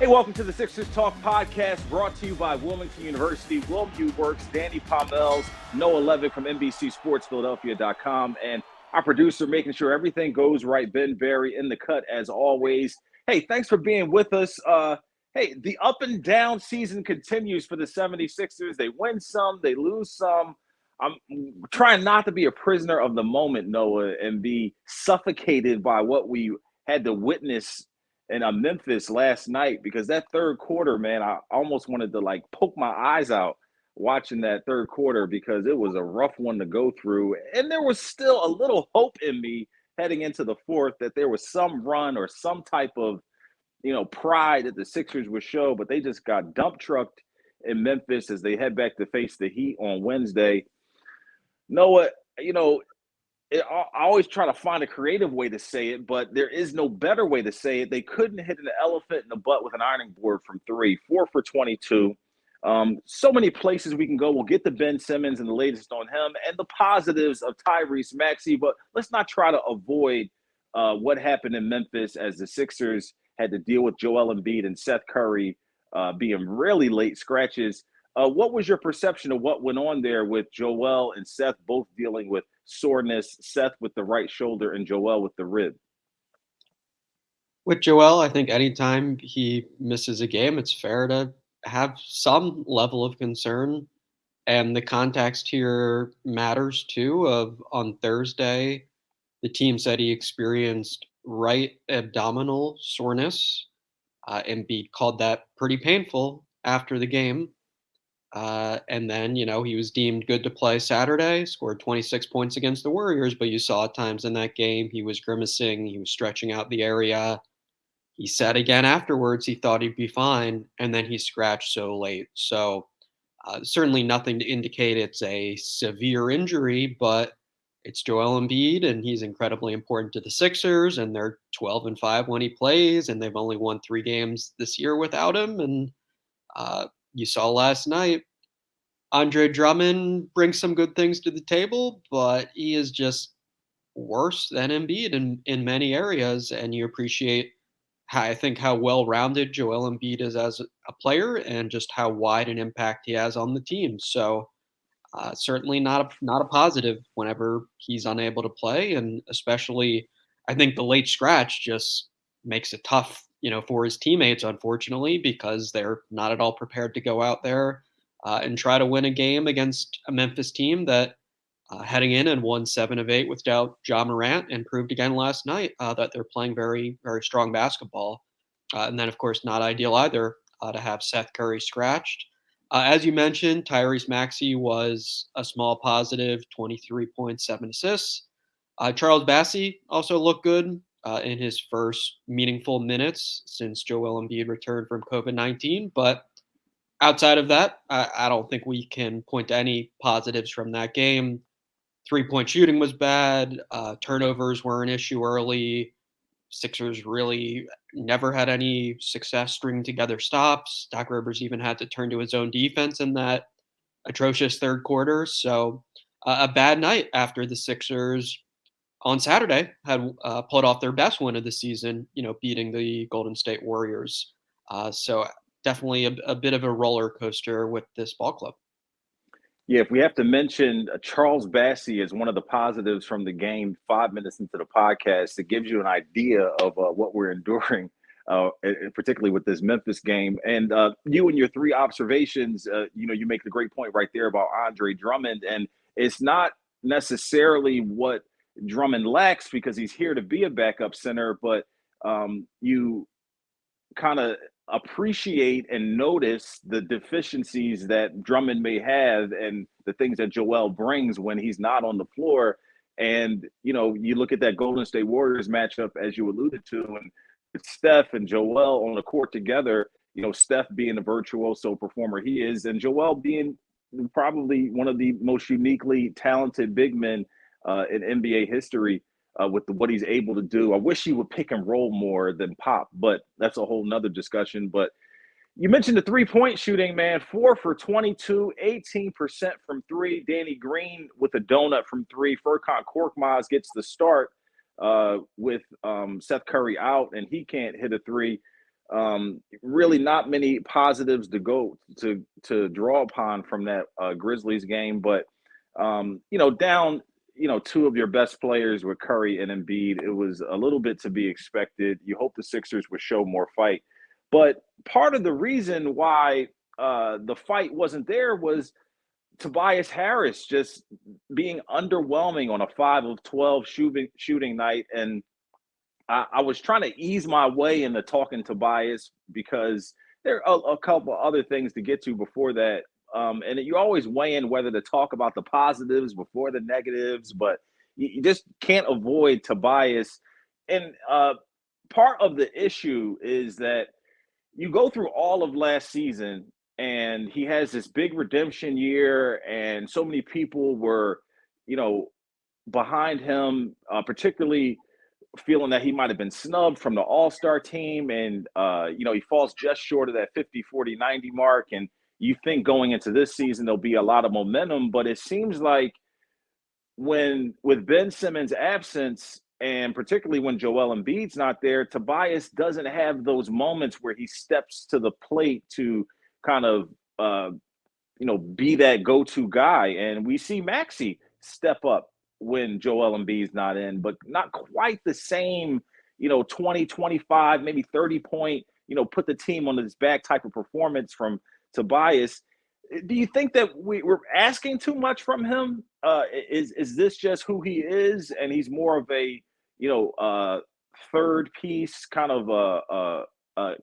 Hey, welcome to the Sixers Talk podcast, brought to you by Wilmington University, Worldview Works, Danny Pommells, Noah Levick from NBCSportsPhiladelphia.com, and our producer making sure everything goes right, Ben Berry, in the cut as always. Hey, thanks for being with us. Hey, the up and down season continues for the 76ers. They win some, they lose some. I'm trying not to be a prisoner of the moment, Noah, and be suffocated by what we had to witness in Memphis last night, because that third quarter, man, I almost wanted to poke my eyes out watching that third quarter, because it was a rough one to go through. And there was still a little hope in me heading into the fourth that there was some run or some type of, pride that the Sixers would show, but they just got dump trucked in Memphis as they head back to face the Heat on Wednesday. Noah, I always try to find a creative way to say it, but there is no better way to say it. They couldn't hit an elephant in the butt with an ironing board from three, 4 for 22. So many places we can go. We'll get to Ben Simmons and the latest on him and the positives of Tyrese Maxey, but let's not try to avoid what happened in Memphis as the Sixers had to deal with Joel Embiid and Seth Curry being really late scratches. What was your perception of what went on there with Joel and Seth both dealing with soreness, Seth with the right shoulder and Joel with the rib? With Joel, I think anytime he misses a game, it's fair to have some level of concern. And the context here matters too. On Thursday, the team said he experienced right abdominal soreness. Embiid called that pretty painful after the game. And then, he was deemed good to play Saturday, scored 26 points against the Warriors, but you saw at times in that game he was grimacing, he was stretching out the area. He said again afterwards he thought he'd be fine, and then he scratched so late. So certainly nothing to indicate it's a severe injury, but it's Joel Embiid, and he's incredibly important to the Sixers, and they're 12-5 when he plays, and they've only won 3 games this year without him. And you saw last night, Andre Drummond brings some good things to the table, but he is just worse than Embiid in many areas, and you appreciate how well-rounded Joel Embiid is as a player and just how wide an impact he has on the team. So certainly not a positive whenever he's unable to play, and especially I think the late scratch just makes it tough, for his teammates, unfortunately, because they're not at all prepared to go out there and try to win a game against a Memphis team that heading in and won 7 of 8 without Ja Morant, and proved again last night that they're playing very, very strong basketball. And then, of course, not ideal either to have Seth Curry scratched. As you mentioned, Tyrese Maxey was a small positive, 23 points, 7 assists. Charles Bassey also looked good in his first meaningful minutes since Joel Embiid returned from COVID-19. But outside of that, I don't think we can point to any positives from that game. 3-point shooting was bad. Turnovers were an issue early. Sixers really never had any success stringing together stops. Doc Rivers even had to turn to his own defense in that atrocious third quarter. So a bad night after the Sixers on Saturday had pulled off their best win of the season, beating the Golden State Warriors. So definitely a bit of a roller coaster with this ball club. Yeah, if we have to mention Charles Bassey as one of the positives from the game 5 minutes into the podcast, it gives you an idea of what we're enduring, particularly with this Memphis game. And you and your 3 observations, you make the great point right there about Andre Drummond. And it's not necessarily what Drummond lacks, because he's here to be a backup center, but you kind of appreciate and notice the deficiencies that Drummond may have and the things that Joel brings when he's not on the floor. And, you look at that Golden State Warriors matchup, as you alluded to, and with Steph and Joel on the court together, Steph being the virtuoso performer he is, and Joel being probably one of the most uniquely talented big men in NBA history. With what he's able to do. I wish he would pick and roll more than pop, but that's a whole nother discussion. But you mentioned the 3-point shooting, man. 4 for 22, 18% from 3. Danny Green with a donut from 3. Furkan Korkmaz gets the start with Seth Curry out, and he can't hit a 3. Really, not many positives to draw upon from that Grizzlies game, but down two of your best players with Curry and Embiid, it was a little bit to be expected. You hope the Sixers would show more fight, but part of the reason why the fight wasn't there was Tobias Harris just being underwhelming on a 5 of 12 shooting night. And I was trying to ease my way into talking Tobias because there are a couple other things to get to before that. And you always weigh in whether to talk about the positives before the negatives, but you just can't avoid Tobias. And part of the issue is that you go through all of last season and he has this big redemption year, and so many people were, you know, behind him, particularly feeling that he might have been snubbed from the all-star team. And he falls just short of that 50-40-90 mark, and you think going into this season there'll be a lot of momentum, but it seems like when with Ben Simmons' absence, and particularly when Joel Embiid's not there, Tobias doesn't have those moments where he steps to the plate to kind of be that go-to guy. And we see Maxey step up when Joel Embiid's not in, but not quite the same, 20, 25, maybe 30 point, put the team on his back type of performance from Tobias. Do you think that we're asking too much from him? Is this just who he is, and he's more of a third piece, kind of a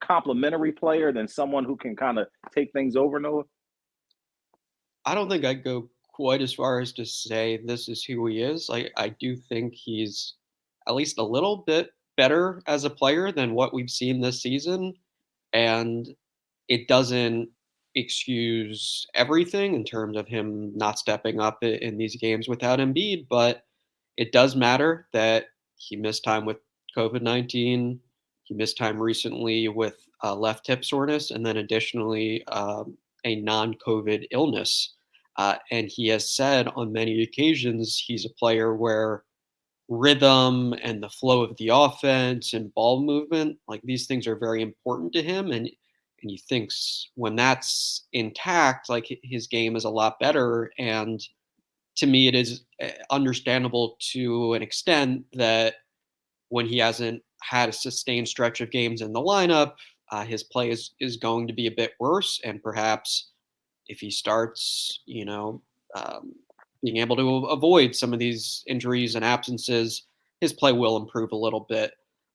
complementary player than someone who can kind of take things over, Noah? I don't think I'd go quite as far as to say this is who he is. I do think he's at least a little bit better as a player than what we've seen this season. And it doesn't excuse everything in terms of him not stepping up in these games without Embiid, but it does matter that he missed time with COVID-19. He missed time recently with left hip soreness, and then additionally a non-COVID illness. And he has said on many occasions he's a player where rhythm and the flow of the offense and ball movement, like these things are very important to him. And he thinks when that's intact, like his game is a lot better. And to me, it is understandable to an extent that when he hasn't had a sustained stretch of games in the lineup, his play is going to be a bit worse. And perhaps if he starts, being able to avoid some of these injuries and absences, his play will improve a little bit.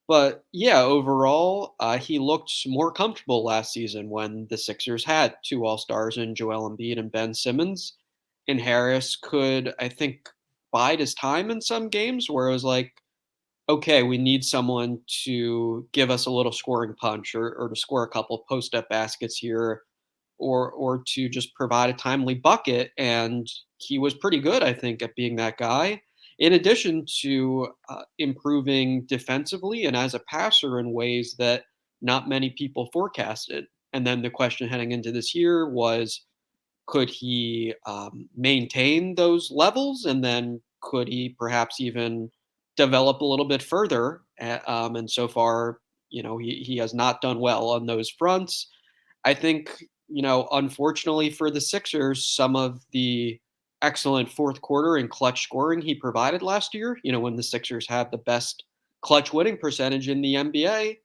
But yeah, overall, he looked more comfortable last season when the Sixers had two All-Stars in Joel Embiid and Ben Simmons. And Harris could, I think, bide his time in some games where it was like, okay, we need someone to give us a little scoring punch or to score a couple post-up baskets here or to just provide a timely bucket. And he was pretty good, I think, at being that guy. In addition to improving defensively and as a passer in ways that not many people forecasted. And then the question heading into this year was, could he maintain those levels? And then could he perhaps even develop a little bit further? And so far, he has not done well on those fronts. I think, unfortunately for the Sixers, some of the excellent fourth quarter and clutch scoring he provided last year, when the Sixers had the best clutch winning percentage in the NBA,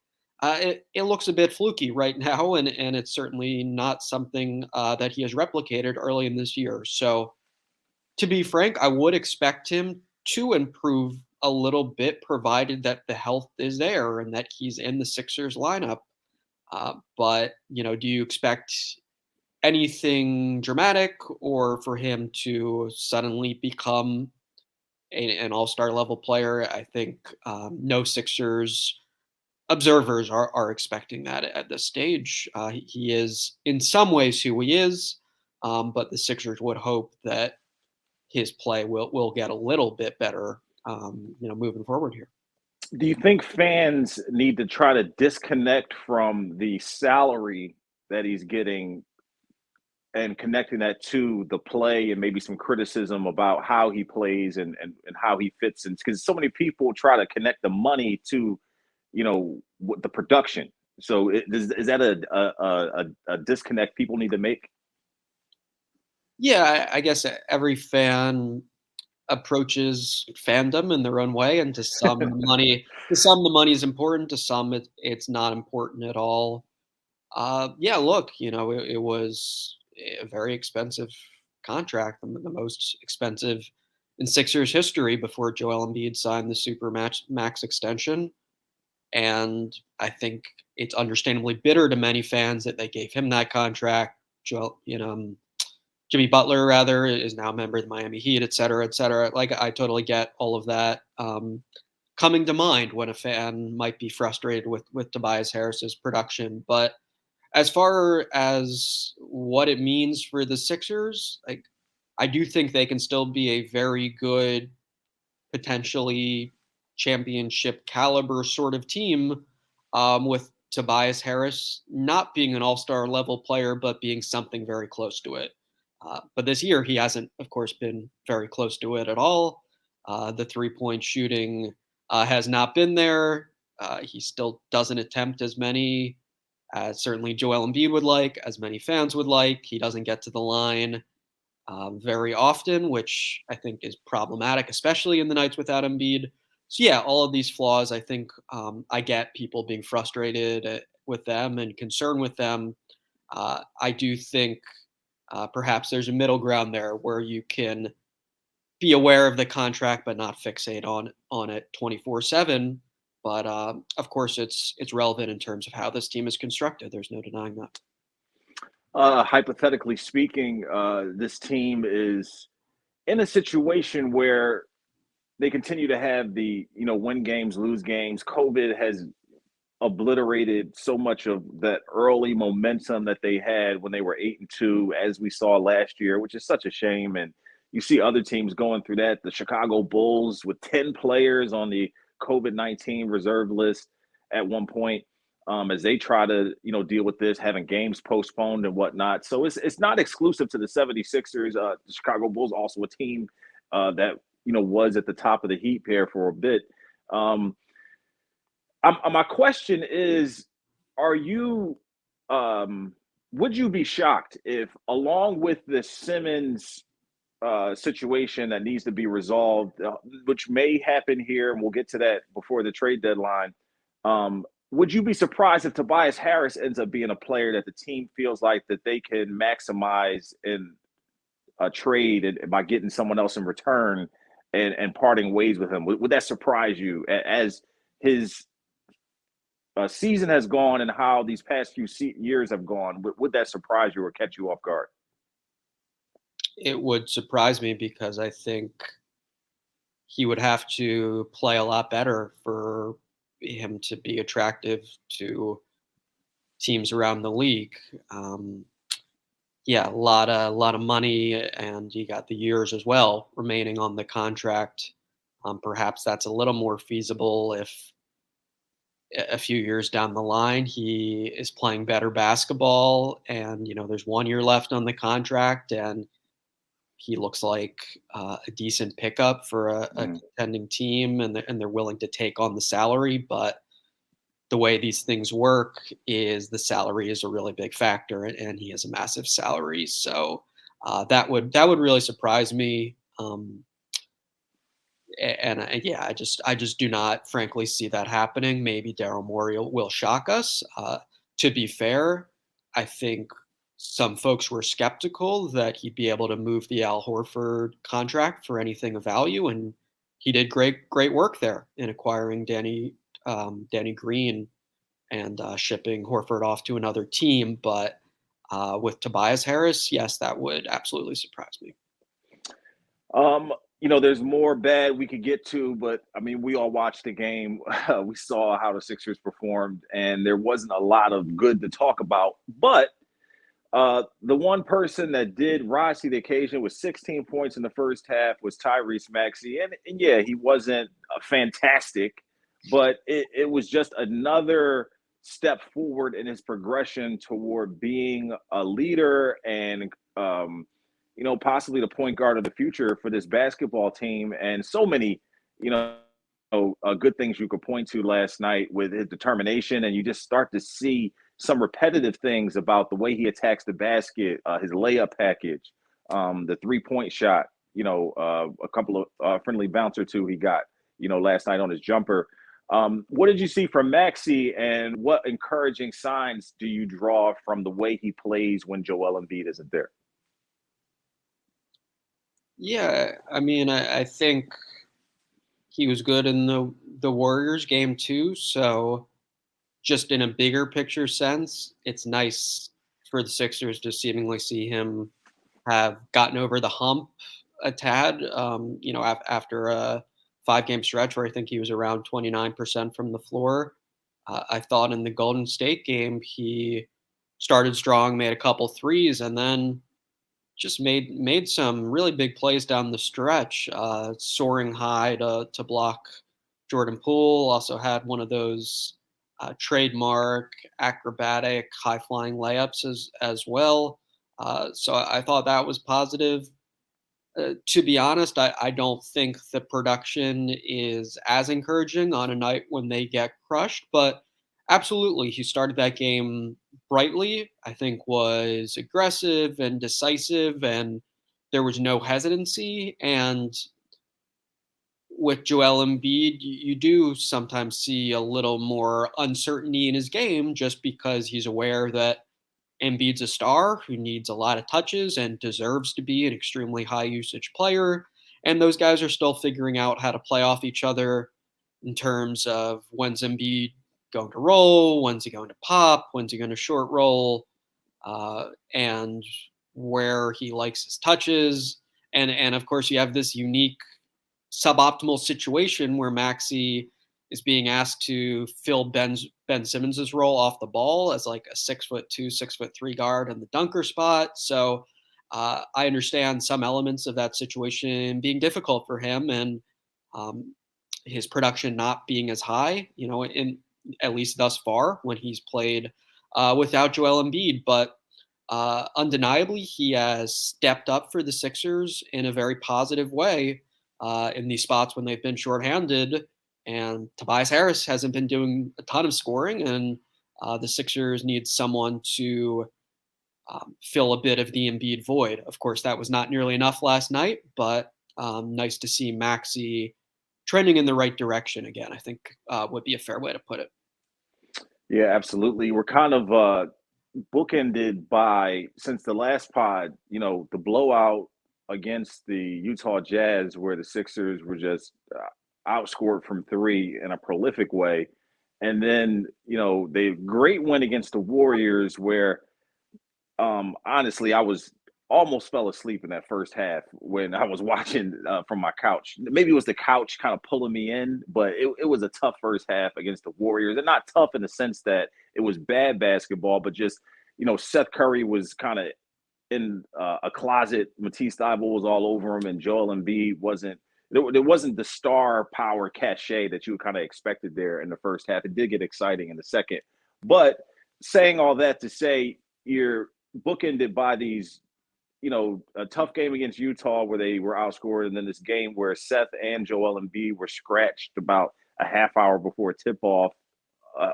it looks a bit fluky right now, and it's certainly not something that he has replicated early in this year. So, to be frank, I would expect him to improve a little bit, provided that the health is there and that he's in the Sixers lineup. But do you expect anything dramatic, or for him to suddenly become an all-star level player? I think no Sixers observers are expecting that at this stage. He is in some ways who he is, but the Sixers would hope that his play will get a little bit better, moving forward here. Do you think fans need to try to disconnect from the salary that he's getting and connecting that to the play and maybe some criticism about how he plays and how he fits in? Because so many people try to connect the money to, what the production. So is that a disconnect people need to make? Yeah, I guess every fan approaches fandom in their own way, and to some the money is important, to some it's not important at all. Yeah, look, it was a very expensive contract, the most expensive in Sixers history before Joel Embiid signed the max extension. And I think it's understandably bitter to many fans that they gave him that contract. Jimmy Butler, rather, is now a member of the Miami Heat, et cetera, et cetera. Like, I totally get all of that coming to mind when a fan might be frustrated with Tobias Harris's production. But as far as what it means for the Sixers, like, I do think they can still be a very good, potentially championship caliber sort of team, with Tobias Harris not being an all-star level player, but being something very close to it. But this year, he hasn't, of course, been very close to it at all. The three-point shooting has not been there. He still doesn't attempt as many as certainly Joel Embiid would like, as many fans would like. He doesn't get to the line very often, which I think is problematic, especially in the nights without Embiid. So yeah, all of these flaws, I think I get people being frustrated with them and concerned with them. I do think perhaps there's a middle ground there where you can be aware of the contract but not fixate on it 24/7. But of course, it's relevant in terms of how this team is constructed. There's no denying that. Hypothetically speaking, this team is in a situation where they continue to have the, win games, lose games. COVID has obliterated so much of that early momentum that they had when they were 8-2, as we saw last year, which is such a shame. And you see other teams going through that. The Chicago Bulls with 10 players on the COVID-19 reserve list at one point, as they try to, deal with this, having games postponed and whatnot. So it's not exclusive to the 76ers. The Chicago Bulls also a team that, was at the top of the heap here for a bit. My question is, are you, would you be shocked if, along with the Simmons situation that needs to be resolved, which may happen here, and we'll get to that before the trade deadline, would you be surprised if Tobias Harris ends up being a player that the team feels like that they can maximize in a trade and by getting someone else in return and parting ways with him? Would that surprise you as his season has gone and how these past few years have gone? Would that surprise you or catch you off guard? It would surprise me because I think he would have to play a lot better for him to be attractive to teams around the league. Yeah, a lot of money, and you got the years as well remaining on the contract. Perhaps that's a little more feasible if a few years down the line he is playing better basketball, and there's 1 year left on the contract, and he looks like a decent pickup for a contending team, and they're willing to take on the salary. But the way these things work is the salary is a really big factor, and he has a massive salary. So that would really surprise me. Yeah, I just do not, frankly, see that happening. Maybe Daryl Morey will shock us. To be fair, I think some folks were skeptical that he'd be able to move the Al Horford contract for anything of value, and he did great work there in acquiring Danny Green and shipping Horford off to another team. But with Tobias Harris, yes, that would absolutely surprise me. There's more bad we could get to, but I mean, we all watched the game. We saw how the Sixers performed, and there wasn't a lot of good to talk about. But the one person that did rise to the occasion with 16 points in the first half was Tyrese Maxey. And yeah, he wasn't fantastic, but it was just another step forward in his progression toward being a leader and, possibly the point guard of the future for this basketball team. And so many, good things you could point to last night with his determination, and you just start to see some repetitive things about the way he attacks the basket, his layup package, the 3-point shot. A couple of friendly bounce or two he got, last night on his jumper. What did you see from Maxey, and what encouraging signs do you draw from the way he plays when Joel Embiid isn't there? Yeah, I mean, I think he was good in the Warriors game too. So just in a bigger picture sense, it's nice for the Sixers to seemingly see him have gotten over the hump a tad. After a 5 game stretch where I think he was around 29% from the floor. I thought in the Golden State game he started strong, made a couple threes, and then just made some really big plays down the stretch, soaring high to block Jordan Poole. Also had one of those trademark acrobatic high flying layups as well. So I thought that was positive. To be honest, I don't think the production is as encouraging on a night when they get crushed, but absolutely, he started that game brightly. I think was aggressive and decisive, and there was no hesitancy. And with Joel Embiid, you do sometimes see a little more uncertainty in his game just because he's aware that Embiid's a star who needs a lot of touches and deserves to be an extremely high usage player. And those guys are still figuring out how to play off each other in terms of when's Embiid going to roll, when's he going to pop, when's he going to short roll, and where he likes his touches. And of course, you have this unique suboptimal situation where Maxey is being asked to fill Ben Simmons's role off the ball as like a 6'2", 6'3" guard in the dunker spot. So I understand some elements of that situation being difficult for him, and um, his production not being as high, in at least thus far when he's played without Joel Embiid. But undeniably, he has stepped up for the Sixers in a very positive way in these spots when they've been shorthanded. And Tobias Harris hasn't been doing a ton of scoring, and the Sixers need someone to fill a bit of the Embiid void. Of course, that was not nearly enough last night, but nice to see Maxey trending in the right direction again, I think would be a fair way to put it. Yeah, absolutely. We're kind of bookended by, since the last pod, the blowout against the Utah Jazz, where the Sixers were just outscored from three in a prolific way. And then, the great win against the Warriors, where honestly, I was almost fell asleep in that first half when I was watching from my couch. Maybe it was the couch kind of pulling me in, but it was a tough first half against the Warriors. And not tough in the sense that it was bad basketball, but just, Seth Curry was kind of in a closet. Matisse Thybulle was all over him, and Joel Embiid wasn't. There wasn't the star power cachet that you kind of expected there in the first half. It did get exciting in the second. But saying all that to say, you're bookended by these, a tough game against Utah where they were outscored, and then this game where Seth and Joel Embiid were scratched about a half hour before tip-off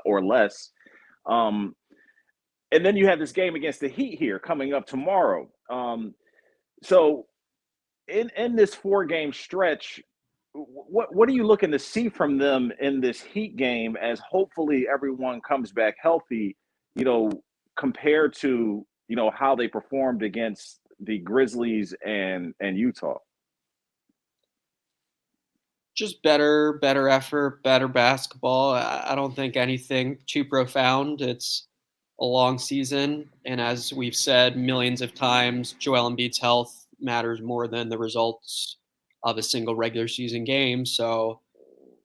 or less. And then you have this game against the Heat here coming up tomorrow. So in this 4-game stretch, what are you looking to see from them in this Heat game, as hopefully everyone comes back healthy, compared to, how they performed against the Grizzlies and Utah? Just better effort, better basketball. I don't think anything too profound. It's a long season, and as we've said millions of times, Joel Embiid's health matters more than the results of a single regular season game. So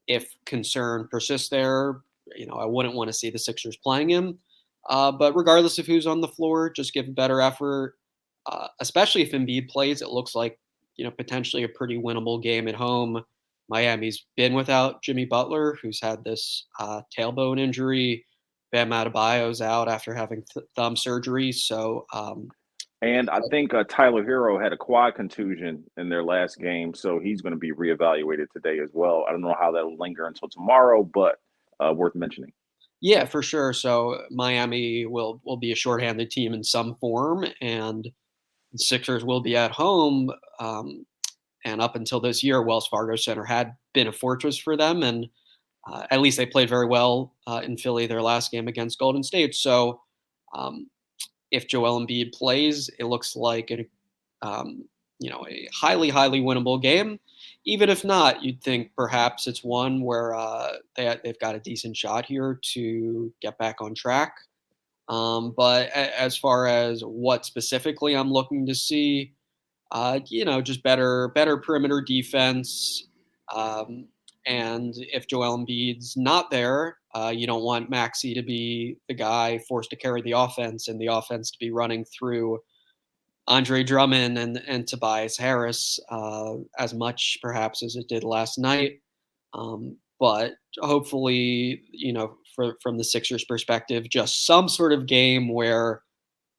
if concern persists there, I wouldn't want to see the Sixers playing him. But regardless of who's on the floor, just give a better effort. Especially if Embiid plays, it looks like potentially a pretty winnable game at home. Miami's been without Jimmy Butler, who's had this tailbone injury. Bam Adebayo's out after having thumb surgery, so And I think Tyler Hero had a quad contusion in their last game, so he's going to be reevaluated today as well. I don't know how that'll linger until tomorrow, but worth mentioning. Yeah, for sure. So Miami will be a shorthanded team in some form, and the Sixers will be at home. And up until this year, Wells Fargo Center had been a fortress for them, and at least they played very well in Philly their last game against Golden State. So um, if Joel Embiid plays, it looks like um, a highly winnable game. Even if not, you'd think perhaps it's one where they've got a decent shot here to get back on track. But as far as what specifically I'm looking to see, just better perimeter defense. Um, and if Joel Embiid's not there, you don't want Maxey to be the guy forced to carry the offense and the offense to be running through Andre Drummond and Tobias Harris as much perhaps as it did last night. But hopefully, from the Sixers' perspective, just some sort of game where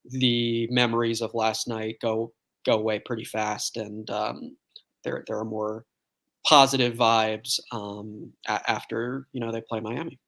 the memories of last night go away pretty fast, and there are more positive vibes after they play Miami.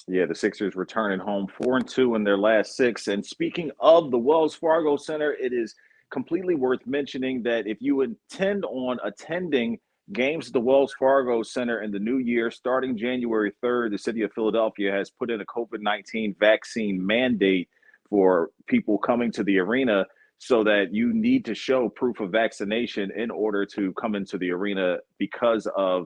Yeah, the Sixers returning home 4-2 in their last six. And speaking of the Wells Fargo Center, it is completely worth mentioning that if you intend on attending games at the Wells Fargo Center in the new year, starting January 3rd, the city of Philadelphia has put in a COVID-19 vaccine mandate for people coming to the arena, so that you need to show proof of vaccination in order to come into the arena because of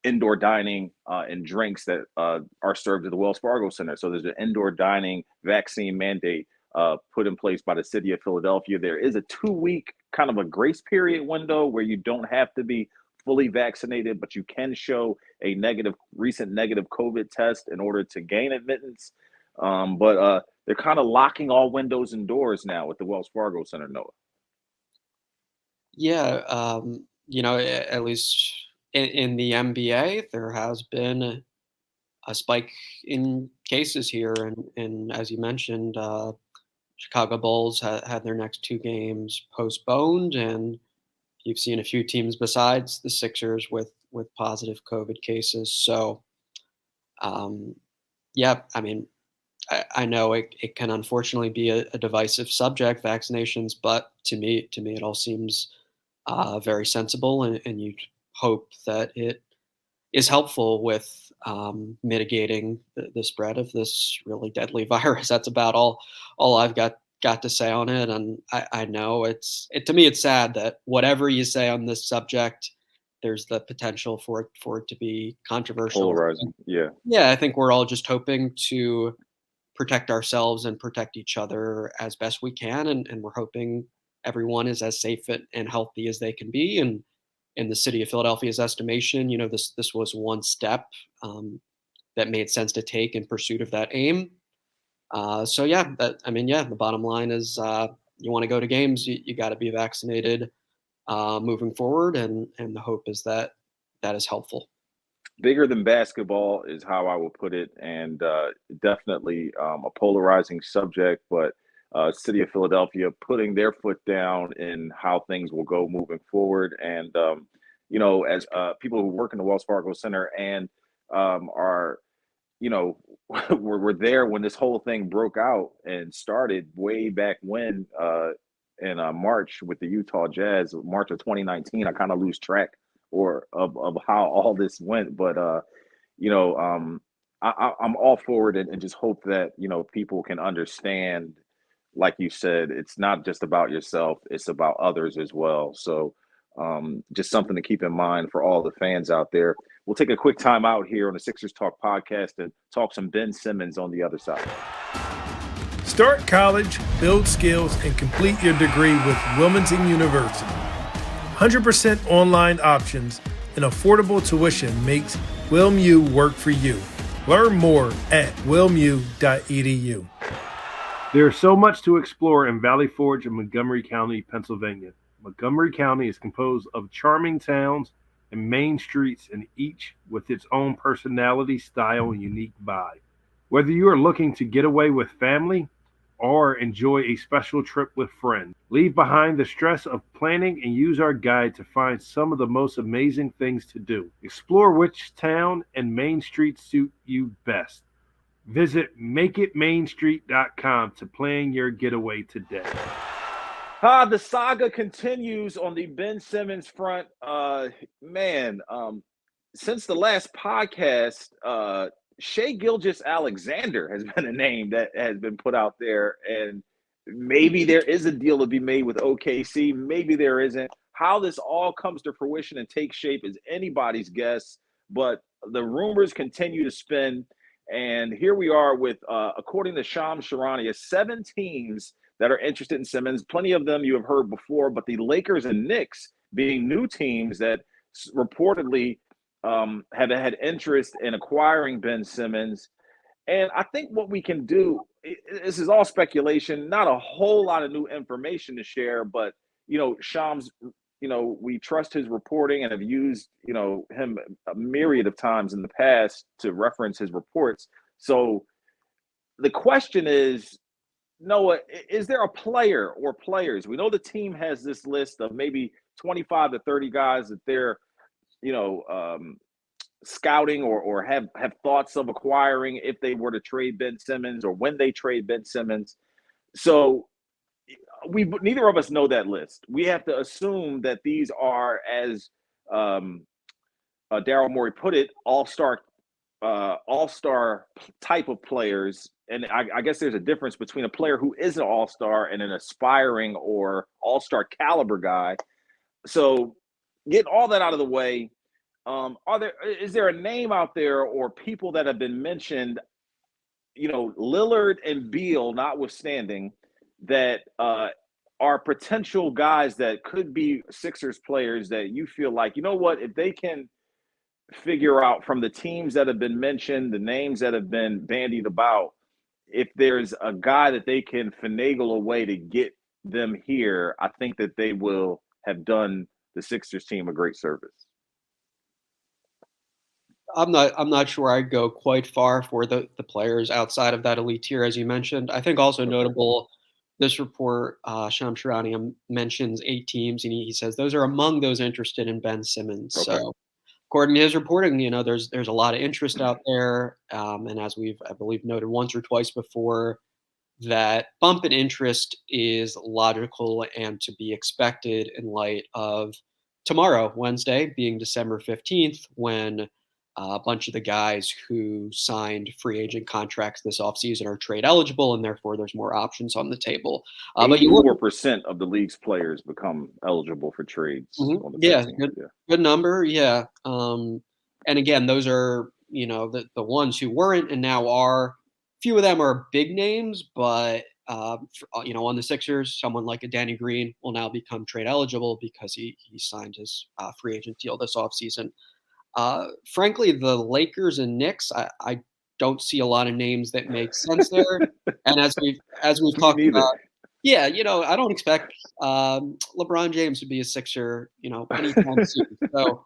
indoor dining and drinks that are served at the Wells Fargo Center. So there's an indoor dining vaccine mandate put in place by the city of Philadelphia. There is a 2-week kind of a grace period window where you don't have to be fully vaccinated, but you can show a recent negative COVID test in order to gain admittance. But they're kind of locking all windows and doors now at the Wells Fargo Center, Noah. Yeah, at least in the NBA, there has been a spike in cases here, and as you mentioned, Chicago Bulls had their next two games postponed, and you've seen a few teams besides the Sixers with positive COVID cases. So, yeah, I mean, I know it can unfortunately be a divisive subject, vaccinations, but to me, it all seems very sensible, and you'd hope that it is helpful with mitigating the spread of this really deadly virus. That's about all I've got to say on it. And I know to me it's sad that whatever you say on this subject, there's the potential for it to be controversial. Polarizing, yeah. Yeah, I think we're all just hoping to protect ourselves and protect each other as best we can, and we're hoping everyone is as safe and healthy as they can be. And in the city of Philadelphia's estimation, this was one step that made sense to take in pursuit of that aim. So yeah, the bottom line is you want to go to games, you got to be vaccinated moving forward, and the hope is that is helpful. Bigger than basketball is how I would put it, and definitely a polarizing subject, but city of Philadelphia putting their foot down in how things will go moving forward. And as people who work in the Wells Fargo Center and are we're there when this whole thing broke out and started way back when in March with the Utah Jazz, March of 2019. I kind of lose track of how all this went, but I'm all for it, and just hope that people can understand, like you said, it's not just about yourself, it's about others as well. So just something to keep in mind for all the fans out there. We'll take a quick time out here on the Sixers Talk podcast and talk some Ben Simmons on the other side. Start college, build skills, and complete your degree with Wilmington University. 100% online options and affordable tuition makes WilmU work for you. Learn more at wilmu.edu. There's so much to explore in Valley Forge in Montgomery County, Pennsylvania. Montgomery County is composed of charming towns and main streets, and each with its own personality, style, and unique vibe. Whether you are looking to get away with family or enjoy a special trip with friends. Leave behind the stress of planning and use our guide to find some of the most amazing things to do. Explore which town and main street suit you best. Visit makeitmainstreet.com to plan your getaway today. The saga continues on the Ben Simmons front. Since the last podcast, Shai Gilgeous-Alexander has been a name that has been put out there, and maybe there is a deal to be made with OKC. Maybe there isn't. How this all comes to fruition and take shape is anybody's guess, but the rumors continue to spin. And here we are with, according to Shams Charania, 7 teams that are interested in Simmons. Plenty of them you have heard before, but the Lakers and Knicks being new teams that reportedly have had interest in acquiring Ben Simmons. And I think what we can do, this is all speculation, not a whole lot of new information to share, but, Shams, we trust his reporting and have used, him a myriad of times in the past to reference his reports. So the question is, Noah, is there a player or players? We know the team has this list of maybe 25 to 30 guys that they're, scouting or have thoughts of acquiring if they were to trade Ben Simmons or when they trade Ben Simmons. So neither of us know that list. We have to assume that these are, as Daryl Morey put it, all-star type of players. And I guess there's a difference between a player who is an all-star and an aspiring or all-star caliber guy. So getting all that out of the way, is there a name out there or people that have been mentioned, Lillard and Beal notwithstanding, that are potential guys that could be Sixers players that you feel like, if they can figure out from the teams that have been mentioned, the names that have been bandied about, if there's a guy that they can finagle a way to get them here, I think that they will have done the Sixers team a great service. I'm not sure I'd go quite far for the players outside of that elite tier, as you mentioned. I think also notable, this report, Shams Charania mentions 8 teams, and he says those are among those interested in Ben Simmons. Okay. So according to his reporting, there's a lot of interest out there. And as we've, I believe, noted once or twice before, that bump in interest is logical and to be expected in light of tomorrow, Wednesday, being December 15th, when a bunch of the guys who signed free agent contracts this offseason are trade eligible, and therefore there's more options on the table. But 84% of the league's players become eligible for trades. Mm-hmm. On the good number. Yeah. And again, those are, the ones who weren't and now are. Few of them are big names, but on the Sixers, someone like a Danny Green will now become trade eligible because he signed his free agent deal this offseason. Frankly, the Lakers and Knicks, I don't see a lot of names that make sense there. And as we've talked about, I don't expect LeBron James to be a Sixer, anytime soon. So,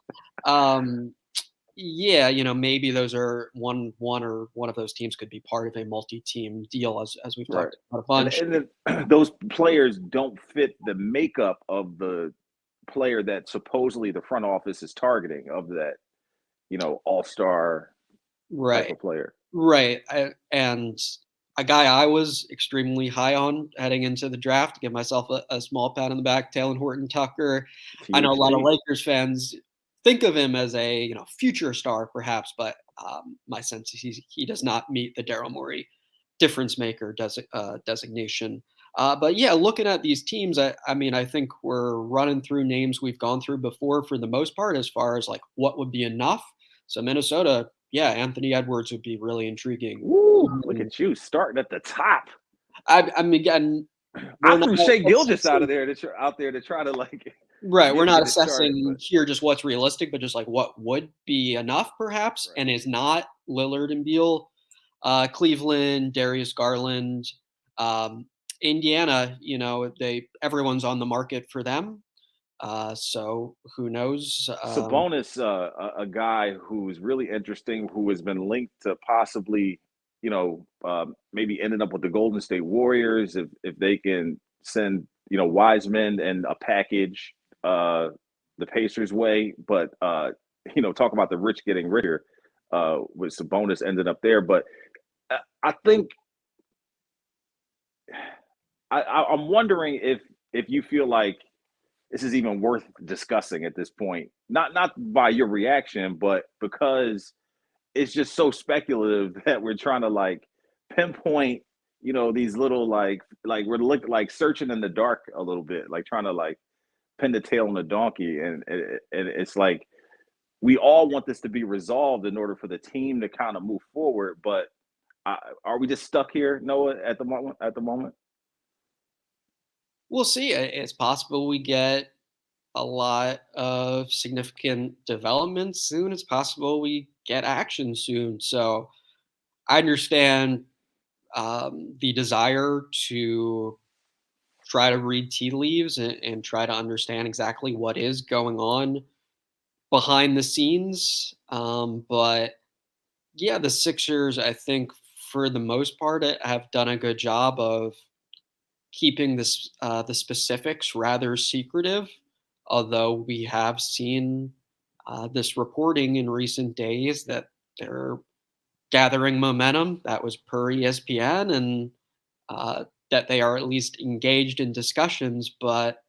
maybe those are one of those teams could be part of a multi-team deal, as we've talked about a bunch. And then those players don't fit the makeup of the player that supposedly the front office is targeting of that. All-star type of player. Right. And a guy I was extremely high on heading into the draft, to give myself a small pat on the back, Talen Horton-Tucker. I know a lot of Lakers fans think of him as a future star perhaps, but my sense is he does not meet the Daryl Morey difference maker designation. But looking at these teams, I think we're running through names we've gone through before for the most part, as far as like what would be enough. So Minnesota, Anthony Edwards would be really intriguing. Ooh, look at you starting at the top. I threw Shai Gilgeous out there to try to like. Right, we're not assessing here just what's realistic, but just like what would be enough, perhaps, and is not Lillard and Beal, Cleveland, Darius Garland, Indiana. Everyone's on the market for them. So who knows? Sabonis, a guy who's really interesting, who has been linked to possibly maybe ending up with the Golden State Warriors if they can send Wiseman and a package the Pacers way. But talk about the rich getting richer with Sabonis ended up there. But I think I'm wondering if you feel like this is even worth discussing at this point. Not by your reaction, but because it's just so speculative that we're trying to like pinpoint, these little like we're like searching in the dark a little bit, like trying to like pin the tail on a donkey, and it's like we all want this to be resolved in order for the team to kind of move forward. But are we just stuck here, Noah, at the moment? We'll see. It's possible we get a lot of significant development soon. It's possible we get action soon. So I understand the desire to try to read tea leaves and try to understand exactly what is going on behind the scenes. But yeah, the Sixers, I think, for the most part, have done a good job of keeping this the specifics rather secretive. Although we have seen this reporting in recent days that they're gathering momentum. That was per ESPN, and that they are at least engaged in discussions. But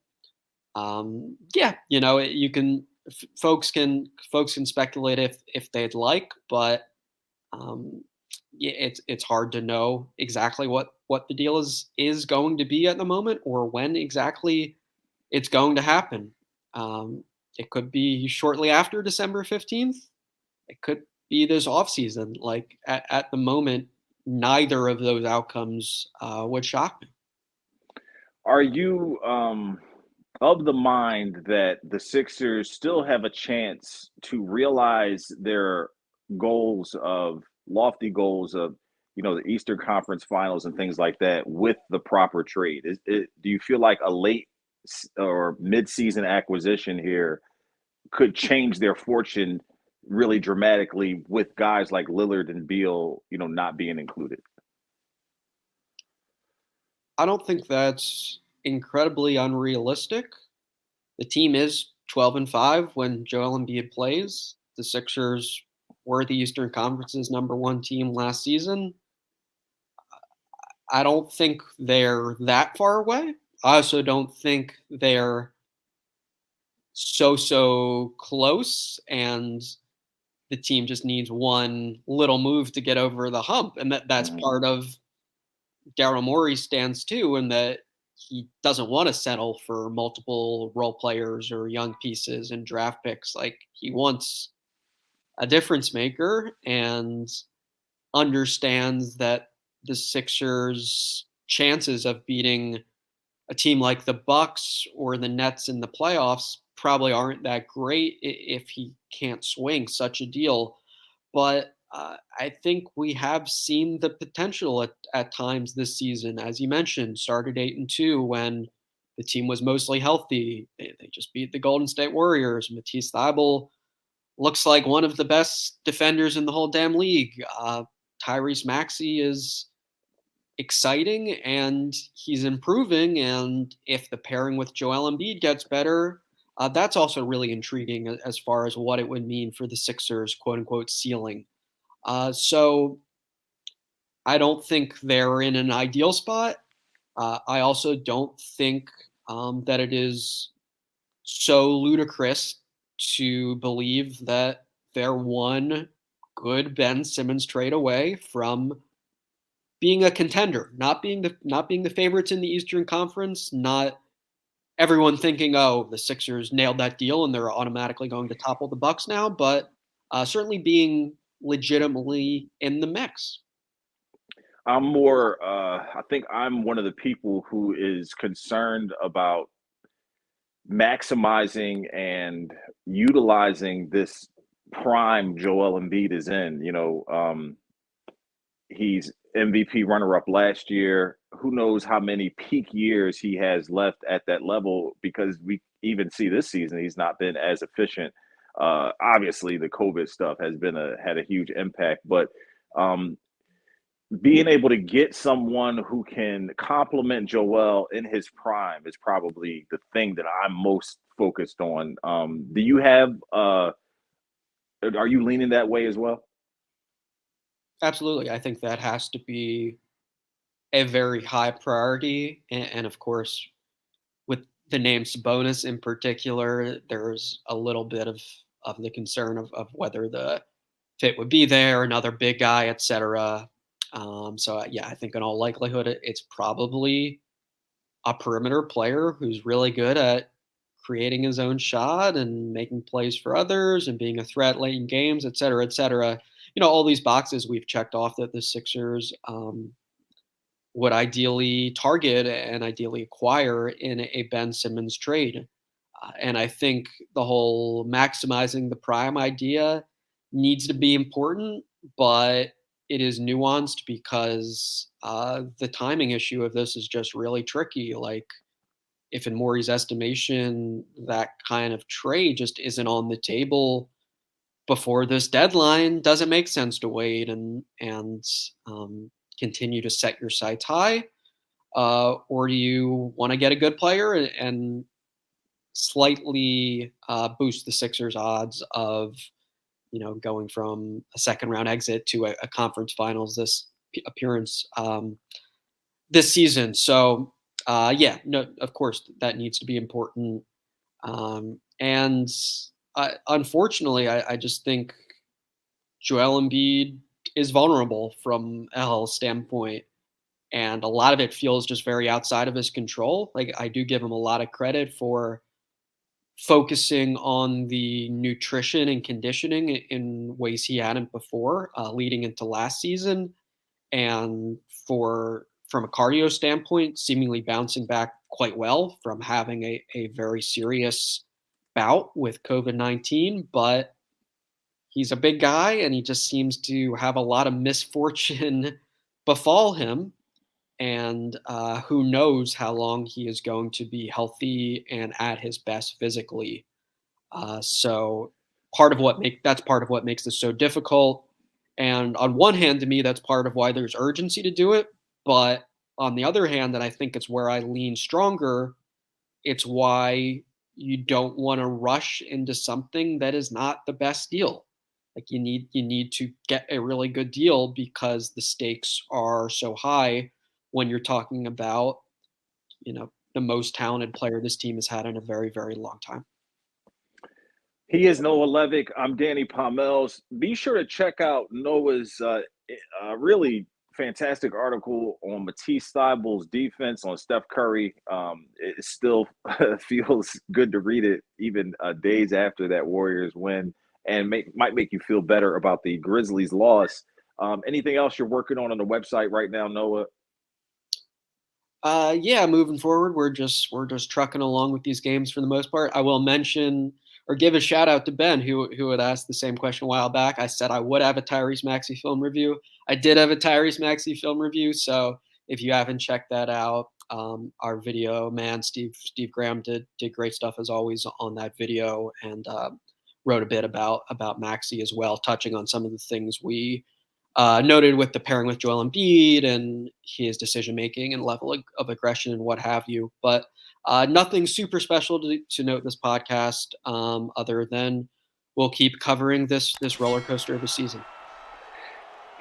yeah, you can folks can speculate if they'd like, but yeah, it's hard to know exactly what the deal is going to be at the moment, or when exactly it's going to happen. It could be shortly after December 15th. It could be this offseason. Like at the moment, neither of those outcomes would shock me. Are you of the mind that the Sixers still have a chance to realize their lofty goals of, the Eastern Conference Finals and things like that with the proper trade? Do you feel like a late or mid-season acquisition here could change their fortune really dramatically with guys like Lillard and Beal, not being included? I don't think that's incredibly unrealistic. The team is 12-5 when Joel Embiid plays. The Sixers were the Eastern Conference's #1 team last season. I don't think they're that far away. I also don't think they're so close, and the team just needs one little move to get over the hump. And that's part of Daryl Morey's stance too, in that he doesn't want to settle for multiple role players or young pieces and draft picks. Like, he wants a difference maker, and understands that the Sixers' chances of beating a team like the Bucks or the Nets in the playoffs probably aren't that great if he can't swing such a deal. But I think we have seen the potential at times this season. As you mentioned, started 8-2 when the team was mostly healthy. They just beat the Golden State Warriors. Matisse Thybulle looks like one of the best defenders in the whole damn league. Tyrese Maxey is exciting, and he's improving. And if the pairing with Joel Embiid gets better, that's also really intriguing as far as what it would mean for the Sixers' quote-unquote ceiling. So I don't think they're in an ideal spot. I also don't think that it is so ludicrous to believe that they're one good Ben Simmons trade away from being a contender, not being the favorites in the Eastern Conference, not everyone thinking, oh, the Sixers nailed that deal and they're automatically going to topple the Bucks now, but certainly being legitimately in the mix. I think I'm one of the people who is concerned about maximizing and utilizing this prime Joel Embiid is in. He's MVP runner-up last year. Who knows how many peak years he has left at that level, because we even see this season he's not been as efficient. Obviously, the COVID stuff has had a huge impact, but being able to get someone who can complement Joel in his prime is probably the thing that I'm most focused on. Do you have are you leaning that way as well? Absolutely. I think that has to be a very high priority. And of course, with the name Sabonis in particular, there's a little bit of the concern of whether the fit would be there, another big guy, etc. Yeah, I think in all likelihood, it's probably a perimeter player who's really good at creating his own shot and making plays for others and being a threat late in games, et cetera, et cetera. All these boxes we've checked off that the Sixers would ideally target and ideally acquire in a Ben Simmons trade. And I think the whole maximizing the prime idea needs to be important, but it is nuanced because the timing issue of this is just really tricky. Like, if in Morey's estimation, that kind of trade just isn't on the table before this deadline, does it make sense to wait and continue to set your sights high? Or do you want to get a good player and slightly boost the Sixers' odds of going from a second round exit to a conference finals appearance this season? So yeah, no, of course that needs to be important. And unfortunately, I just think Joel Embiid is vulnerable from a health standpoint. And a lot of it feels just very outside of his control. Like, I do give him a lot of credit for focusing on the nutrition and conditioning in ways he hadn't before, leading into last season, and from a cardio standpoint, seemingly bouncing back quite well from having a very serious bout with COVID-19. But he's a big guy, and he just seems to have a lot of misfortune befall him. And who knows how long he is going to be healthy and at his best physically. So that's part of what makes this so difficult. And on one hand, to me, that's part of why there's urgency to do it. But on the other hand, and I think it's where I lean stronger, it's why you don't want to rush into something that is not the best deal. Like, you need to get a really good deal because the stakes are so high when you're talking about, the most talented player this team has had in a very, very long time. He is Noah Levick. I'm Danny Pommells. Be sure to check out Noah's really fantastic article on Matisse Thybulle's defense on Steph Curry. It still feels good to read it even days after that Warriors win, and might make you feel better about the Grizzlies' loss. Anything else you're working on the website right now, Noah? Yeah, moving forward, we're just trucking along with these games for the most part. I will mention or give a shout out to Ben, who had asked the same question a while back. I said I would have a Tyrese Maxey film review. I did have a Tyrese Maxey film review. So if you haven't checked that out, our video man, Steve Graham did great stuff as always on that video, and wrote a bit about Maxey as well, touching on some of the things we noted with the pairing with Joel Embiid and his decision making and level of aggression and what have you. But nothing super special to note in this podcast, other than we'll keep covering this roller coaster of a season.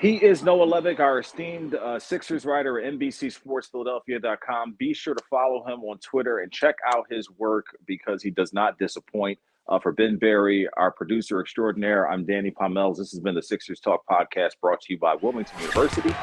He is Noah Levick, our esteemed Sixers writer at NBCSportsPhiladelphia.com. Be sure to follow him on Twitter and check out his work because he does not disappoint. For Ben Berry, our producer extraordinaire, I'm Danny Pommells. This has been the Sixers Talk podcast brought to you by Wilmington University.